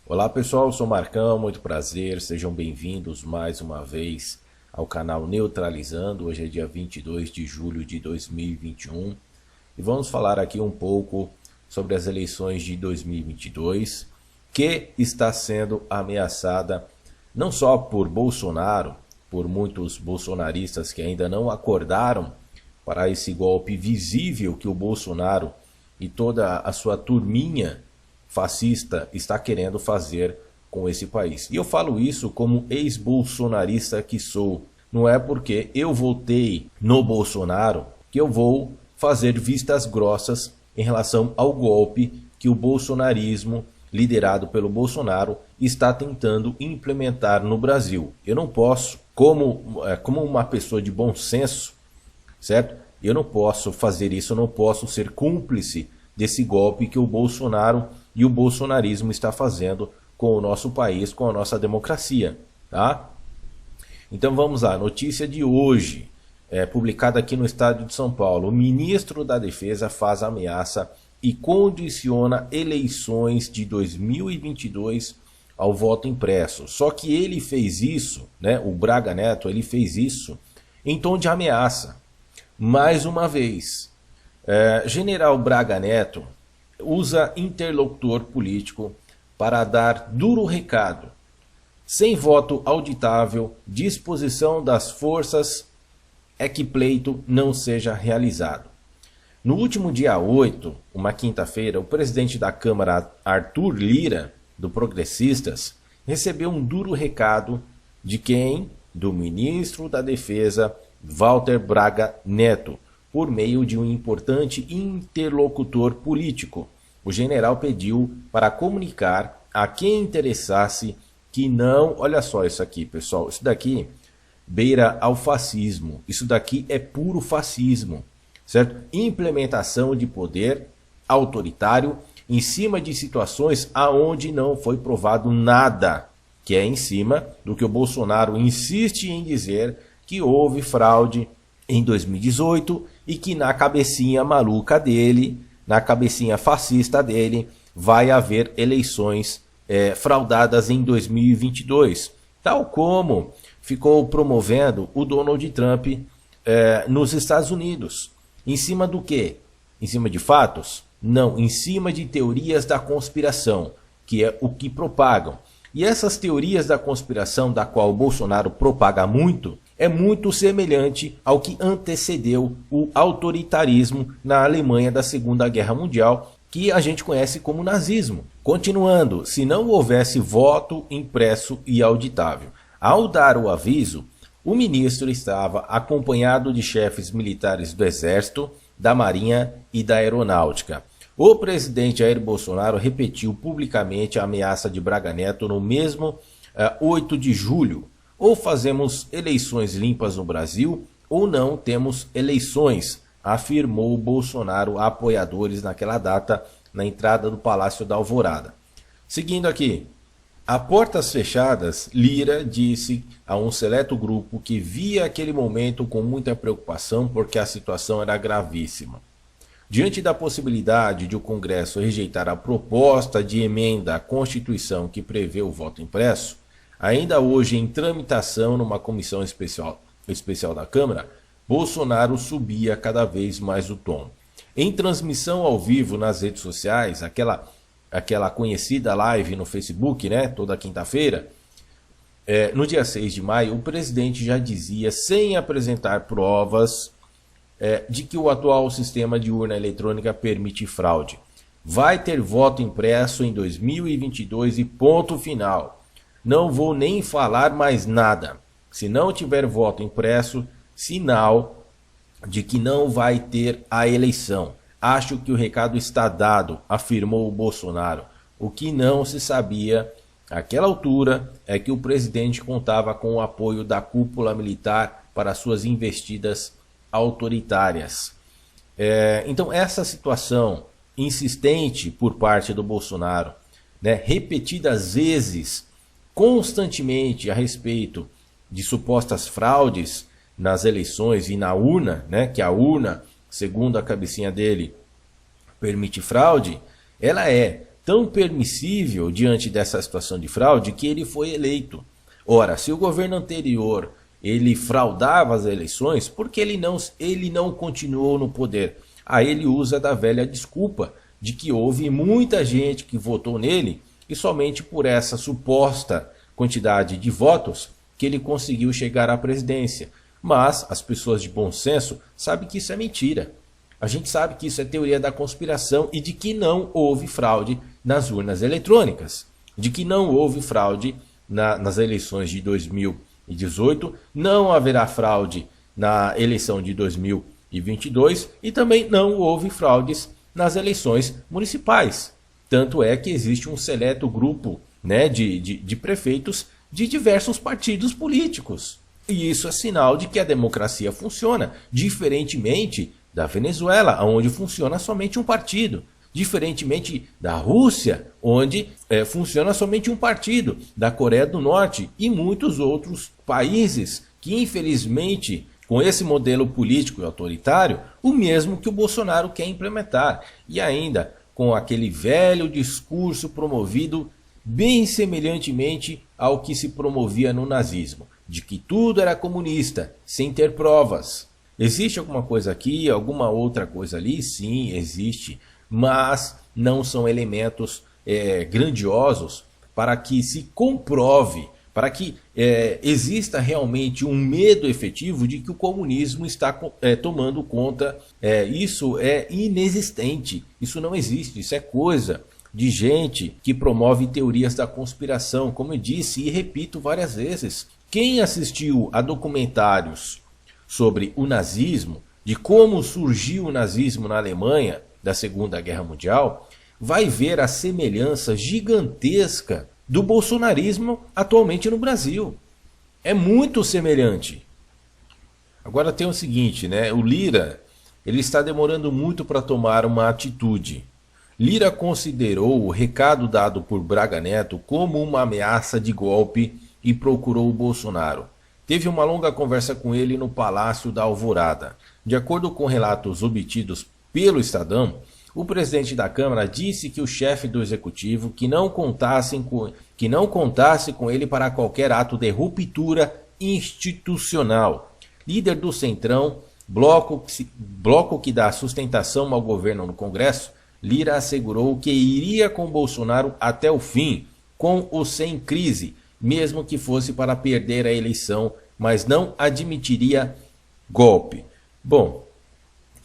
Olá pessoal, eu sou Marcão, muito prazer, sejam bem-vindos mais uma vez ao canal Neutralizando. Hoje é dia 22 de julho de 2021 e vamos falar aqui um pouco sobre as eleições de 2022, que está sendo ameaçada não só por Bolsonaro, por muitos bolsonaristas que ainda não acordaram para esse golpe visível que o Bolsonaro e toda a sua turminha fascista está querendo fazer com esse país. E eu falo isso como ex-bolsonarista que sou. Não é porque eu votei no Bolsonaro que eu vou fazer vistas grossas em relação ao golpe que o bolsonarismo, liderado pelo Bolsonaro, está tentando implementar no Brasil. Eu não posso, como uma pessoa de bom senso, certo? Eu não posso fazer isso, eu não posso ser cúmplice desse golpe que o Bolsonaro e o bolsonarismo está fazendo com o nosso país, com a nossa democracia, tá? Então vamos lá, notícia de hoje, publicada aqui no estado de São Paulo. O ministro da Defesa faz ameaça e condiciona eleições de 2022 ao voto impresso. Só que ele fez isso, né, o Braga Neto, ele fez isso em tom de ameaça. Mais uma vez, General Braga Neto usa interlocutor político para dar duro recado. Sem voto auditável, disposição das forças é que pleito não seja realizado. No último dia 8, uma quinta-feira, o presidente da Câmara, Arthur Lira, do Progressistas, recebeu um duro recado de quem? Do ministro da Defesa, Walter Braga Neto, por meio de um importante interlocutor político. O general pediu para comunicar a quem interessasse que não... Olha só isso aqui, pessoal. Isso daqui beira ao fascismo. Isso daqui é puro fascismo, certo? Implementação de poder autoritário em cima de situações aonde não foi provado nada, que é em cima do que o Bolsonaro insiste em dizer, que houve fraude em 2018 e que na cabecinha maluca dele, na cabecinha fascista dele, vai haver eleições fraudadas em 2022. Tal como ficou promovendo o Donald Trump nos Estados Unidos. Em cima do quê? Em cima de fatos? Não, em cima de teorias da conspiração, que é o que propagam. E essas teorias da conspiração, da qual o Bolsonaro propaga muito, é muito semelhante ao que antecedeu o autoritarismo na Alemanha da Segunda Guerra Mundial, que a gente conhece como nazismo. Continuando, se não houvesse voto impresso e auditável. Ao dar o aviso, o ministro estava acompanhado de chefes militares do Exército, da Marinha e da Aeronáutica. O presidente Jair Bolsonaro repetiu publicamente a ameaça de Braga Neto no mesmo 8 de julho. Ou fazemos eleições limpas no Brasil, ou não temos eleições, afirmou Bolsonaro a apoiadores naquela data, na entrada do Palácio da Alvorada. Seguindo aqui, a portas fechadas, Lira disse a um seleto grupo que via aquele momento com muita preocupação porque a situação era gravíssima. Diante da possibilidade de o Congresso rejeitar a proposta de emenda à Constituição que prevê o voto impresso, ainda hoje em tramitação numa comissão especial da Câmara, Bolsonaro subia cada vez mais o tom. Em transmissão ao vivo nas redes sociais, aquela conhecida live no Facebook, né, toda quinta-feira, no dia 6 de maio, o presidente já dizia, sem apresentar provas, de que o atual sistema de urna eletrônica permite fraude. Vai ter voto impresso em 2022 e ponto final. Não vou nem falar mais nada. Se não tiver voto impresso, sinal de que não vai ter a eleição. Acho que o recado está dado, afirmou o Bolsonaro. O que não se sabia àquela altura é que o presidente contava com o apoio da cúpula militar para suas investidas autoritárias. Então essa situação insistente por parte do Bolsonaro, né, repetidas vezes, constantemente a respeito de supostas fraudes nas eleições e na urna, né, que a urna, segundo a cabecinha dele, permite fraude, ela é tão permissível diante dessa situação de fraude que ele foi eleito. Ora, se o governo anterior ele fraudava as eleições, por que ele não continuou no poder? Aí ele usa da velha desculpa de que houve muita gente que votou nele e somente por essa suposta quantidade de votos que ele conseguiu chegar à presidência. Mas as pessoas de bom senso sabem que isso é mentira. A gente sabe que isso é teoria da conspiração e de que não houve fraude nas urnas eletrônicas. De que não houve fraude nas eleições de 2018, não haverá fraude na eleição de 2022 e também não houve fraudes nas eleições municipais. Tanto é que existe um seleto grupo, né, de prefeitos de diversos partidos políticos. E isso é sinal de que a democracia funciona, diferentemente da Venezuela, onde funciona somente um partido. Diferentemente da Rússia, onde funciona somente um partido, da Coreia do Norte e muitos outros países que, infelizmente, com esse modelo político e autoritário, o mesmo que o Bolsonaro quer implementar. E ainda com aquele velho discurso promovido bem semelhantemente ao que se promovia no nazismo, de que tudo era comunista, sem ter provas. Existe alguma coisa aqui, alguma outra coisa ali? Sim, existe, mas não são elementos grandiosos para que se comprove, para que exista realmente um medo efetivo de que o comunismo está tomando conta. Isso é inexistente, isso não existe, isso é coisa de gente que promove teorias da conspiração, como eu disse e repito várias vezes. Quem assistiu a documentários sobre o nazismo, de como surgiu o nazismo na Alemanha da Segunda Guerra Mundial, vai ver a semelhança gigantesca do bolsonarismo atualmente no Brasil. É muito semelhante. Agora tem o seguinte, né? O Lira, ele está demorando muito para tomar uma atitude. Lira considerou o recado dado por Braga Neto como uma ameaça de golpe e procurou o Bolsonaro. Teve uma longa conversa com ele no Palácio da Alvorada. De acordo com relatos obtidos pelo Estadão, o presidente da Câmara disse que o chefe do executivo que não contasse com ele para qualquer ato de ruptura institucional. Líder do Centrão, bloco que dá sustentação ao governo no Congresso, Lira assegurou que iria com Bolsonaro até o fim, com ou sem crise, mesmo que fosse para perder a eleição, mas não admitiria golpe. Bom,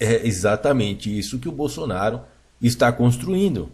é exatamente isso que o Bolsonaro está construindo.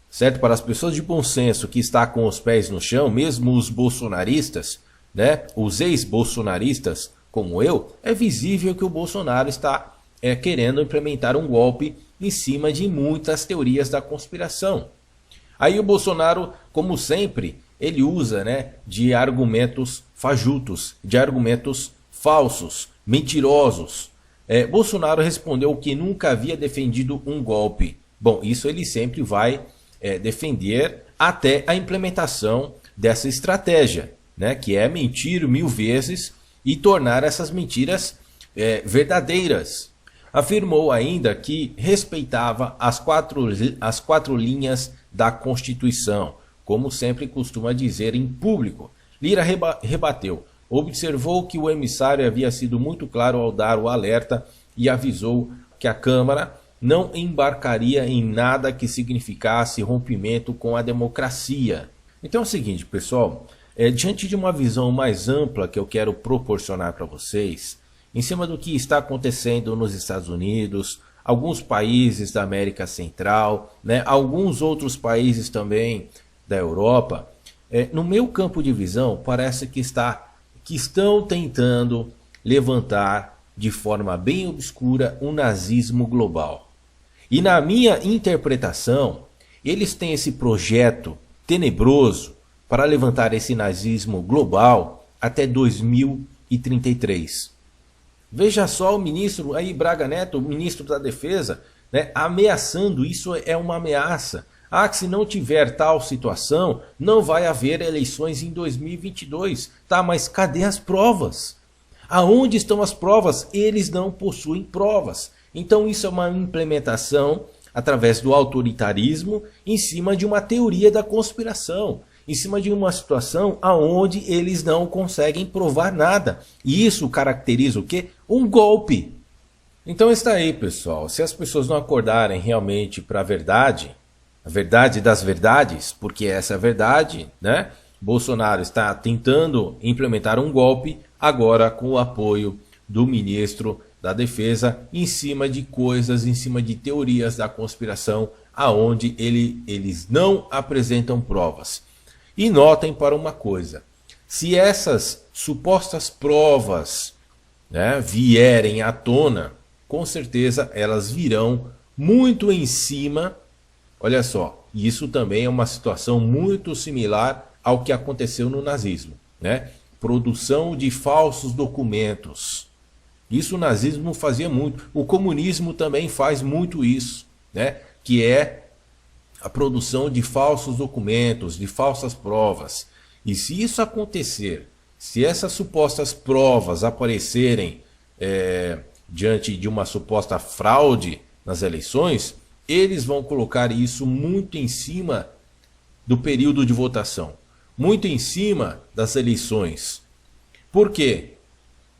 Certo? Para as pessoas de bom senso que está com os pés no chão, mesmo os bolsonaristas, né, os ex-bolsonaristas como eu, é visível que o Bolsonaro está querendo implementar um golpe em cima de muitas teorias da conspiração. Aí o Bolsonaro, como sempre, ele usa, né, de argumentos fajutos, de argumentos falsos, mentirosos. Bolsonaro respondeu que nunca havia defendido um golpe. Bom, isso ele sempre vai defender até a implementação dessa estratégia, né, que é mentir 1000 vezes e tornar essas mentiras verdadeiras. Afirmou ainda que respeitava as quatro linhas da Constituição, como sempre costuma dizer em público. Lira rebateu. Observou que o emissário havia sido muito claro ao dar o alerta e avisou que a Câmara não embarcaria em nada que significasse rompimento com a democracia. Então é o seguinte, pessoal, diante de uma visão mais ampla que eu quero proporcionar para vocês, em cima do que está acontecendo nos Estados Unidos, alguns países da América Central, né, alguns outros países também da Europa, no meu campo de visão parece que estão tentando levantar de forma bem obscura um nazismo global. E na minha interpretação, eles têm esse projeto tenebroso para levantar esse nazismo global até 2033. Veja só o ministro aí, Braga Neto, o ministro da Defesa, né, ameaçando. Isso é uma ameaça. Que se não tiver tal situação, não vai haver eleições em 2022. Tá, mas cadê as provas? Aonde estão as provas? Eles não possuem provas. Então isso é uma implementação através do autoritarismo, em cima de uma teoria da conspiração, em cima de uma situação aonde eles não conseguem provar nada. E isso caracteriza o quê? Um golpe. Então está aí, pessoal. Se as pessoas não acordarem realmente para a verdade das verdades, porque essa é a verdade, né? Bolsonaro está tentando implementar um golpe agora com o apoio do ministro da Defesa em cima de coisas, em cima de teorias da conspiração, aonde eles não apresentam provas. E notem para uma coisa, se essas supostas provas, né, vierem à tona, com certeza elas virão muito em cima. Olha só, isso também é uma situação muito similar ao que aconteceu no nazismo, né? Produção de falsos documentos. Isso o nazismo fazia muito. O comunismo também faz muito isso, né? Que é a produção de falsos documentos, de falsas provas. E se isso acontecer, se essas supostas provas aparecerem diante de uma suposta fraude nas eleições, eles vão colocar isso muito em cima do período de votação, muito em cima das eleições. Por quê?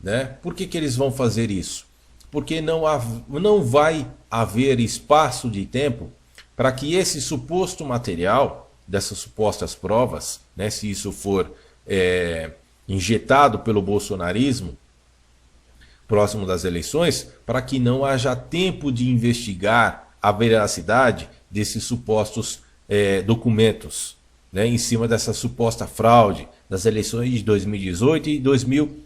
Né? Por que eles vão fazer isso? Porque não vai haver espaço de tempo para que esse suposto material, dessas supostas provas, né, se isso for injetado pelo bolsonarismo, próximo das eleições, para que não haja tempo de investigar a veracidade desses supostos documentos, né, em cima dessa suposta fraude das eleições de 2018 e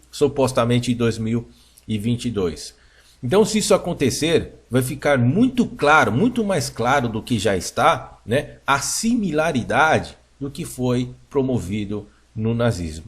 supostamente 2022. Então, se isso acontecer, vai ficar muito claro, muito mais claro do que já está, né, a similaridade do que foi promovido no nazismo.